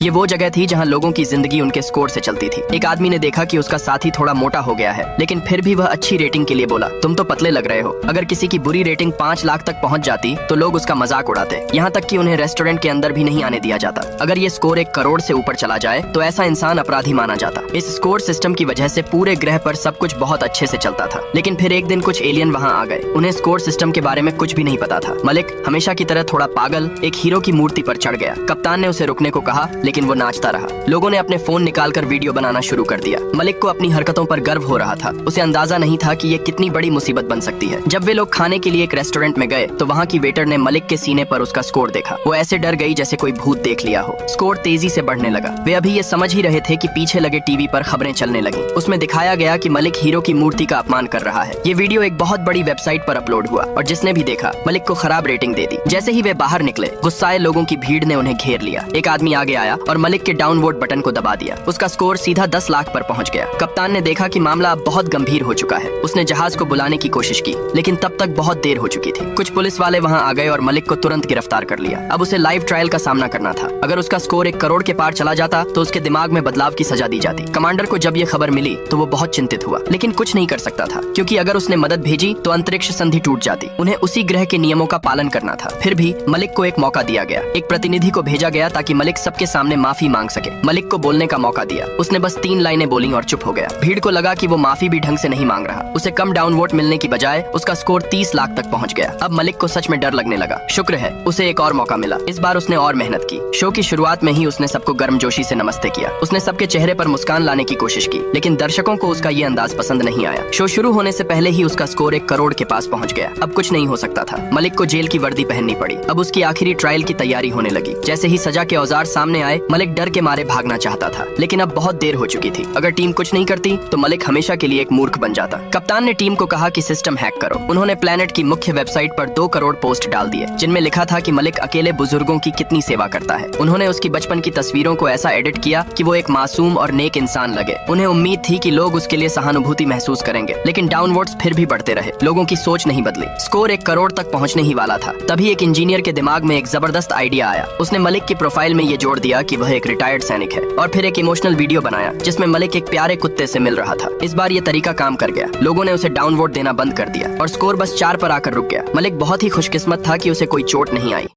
ये वो जगह थी जहाँ लोगों की जिंदगी उनके स्कोर से चलती थी। एक आदमी ने देखा कि उसका साथी थोड़ा मोटा हो गया है, लेकिन फिर भी वह अच्छी रेटिंग के लिए बोला, तुम तो पतले लग रहे हो। अगर किसी की बुरी रेटिंग 5 लाख तक पहुँच जाती तो लोग उसका मजाक उड़ाते, यहाँ तक कि उन्हें रेस्टोरेंट के अंदर भी नहीं आने दिया जाता। अगर ये स्कोर 1 करोड़ से ऊपर चला जाए तो ऐसा इंसान अपराधी माना जाता। इस स्कोर सिस्टम की वजह से पूरे ग्रह पर सब कुछ बहुत अच्छे से चलता था। लेकिन फिर एक दिन कुछ एलियन वहाँ आ गए। उन्हें स्कोर सिस्टम के बारे में कुछ भी नहीं पता था। मलिक हमेशा की तरह थोड़ा पागल एक हीरो की मूर्ति पर चढ़ गया। कप्तान ने उसे रुकने को कहा, लेकिन वो नाचता रहा। लोगों ने अपने फोन निकालकर वीडियो बनाना शुरू कर दिया। मलिक को अपनी हरकतों पर गर्व हो रहा था। उसे अंदाजा नहीं था कि ये कितनी बड़ी मुसीबत बन सकती है। जब वे लोग खाने के लिए एक रेस्टोरेंट में गए तो वहाँ की वेटर ने मलिक के सीने पर उसका स्कोर देखा। वो ऐसे डर गई जैसे कोई भूत देख लिया हो। स्कोर तेजी से बढ़ने लगा। वे अभी ये समझ ही रहे थे कि पीछे लगे टीवी पर खबरें चलने लगी। उसमें दिखाया गया कि मलिक हीरो की मूर्ति का अपमान कर रहा है। ये वीडियो एक बहुत बड़ी वेबसाइट पर अपलोड हुआ और जिसने भी देखा मलिक को खराब रेटिंग दे दी। जैसे ही वे बाहर निकले, गुस्साए लोगों की भीड़ ने उन्हें घेर लिया। एक आदमी आगे आया और मलिक के डाउन वोट बटन को दबा दिया। उसका स्कोर सीधा 10 लाख पर पहुंच गया। कप्तान ने देखा कि मामला अब बहुत गंभीर हो चुका है। उसने जहाज को बुलाने की कोशिश की, लेकिन तब तक बहुत देर हो चुकी थी। कुछ पुलिस वाले वहां आ गए और मलिक को तुरंत गिरफ्तार कर लिया। अब उसे लाइव ट्रायल का सामना करना था। अगर उसका स्कोर 1 करोड़ के पार चला जाता तो उसके दिमाग में बदलाव की सजा दी जाती। कमांडर को जब ये खबर मिली तो वो बहुत चिंतित हुआ, लेकिन कुछ नहीं कर सकता था, क्योंकि अगर उसने मदद भेजी तो अंतरिक्ष संधि टूट जाती। उन्हें उसी ग्रह के नियमों का पालन करना था। फिर भी मलिक को एक मौका दिया गया। एक प्रतिनिधि को भेजा गया ताकि मलिक सबके सामने माफी मांग सके। मलिक को बोलने का मौका दिया। उसने बस 3 लाइनें बोली और चुप हो गया। भीड़ को लगा कि वो माफी भी ढंग से नहीं मांग रहा। उसे कम डाउन वोट मिलने की बजाय उसका स्कोर 30 लाख तक पहुंच गया। अब मलिक को सच में डर लगने लगा। शुक्र है उसे एक और मौका मिला। इस बार उसने और मेहनत की। शो की शुरुआत में ही उसने सबको गर्मजोशी से नमस्ते किया। उसने सबके चेहरे पर मुस्कान लाने की कोशिश की, लेकिन दर्शकों को उसका ये अंदाज पसंद नहीं आया। शो शुरू होने से पहले ही उसका स्कोर 1 करोड़ के पास पहुंच गया। अब कुछ नहीं हो सकता था। मलिक को जेल की वर्दी पहननी पड़ी। अब उसकी आखिरी ट्रायल की तैयारी होने लगी। जैसे ही सजा के औजार सामने आए, मलिक डर के मारे भागना चाहता था, लेकिन अब बहुत देर हो चुकी थी। अगर टीम कुछ नहीं करती तो मलिक हमेशा के लिए एक मूर्ख बन जाता। कप्तान ने टीम को कहा कि सिस्टम हैक करो। उन्होंने प्लेनेट की मुख्य वेबसाइट पर 2 करोड़ पोस्ट डाल दिए, जिनमें लिखा था कि मलिक अकेले बुजुर्गों की कितनी सेवा करता है। उन्होंने उसकी बचपन की तस्वीरों को ऐसा एडिट किया कि वो एक मासूम और नेक इंसान लगे। उन्हें उम्मीद थी कि लोग उसके लिए सहानुभूति महसूस करेंगे, लेकिन डाउन वोट्स फिर भी बढ़ते रहे। लोगों की सोच नहीं बदली। स्कोर 1 करोड़ तक पहुंचने ही वाला था। तभी एक इंजीनियर के दिमाग में एक जबरदस्त आइडिया आया। उसने मलिक की प्रोफाइल में ये जोड़ दिया कि वह एक रिटायर्ड सैनिक है, और फिर एक इमोशनल वीडियो बनाया जिसमें मलिक एक प्यारे कुत्ते से मिल रहा था। इस बार ये तरीका काम कर गया। लोगों ने उसे डाउन वोट देना बंद कर दिया और स्कोर बस 4 पर आकर रुक गया। मलिक बहुत ही खुशकिस्मत था कि उसे कोई चोट नहीं आई।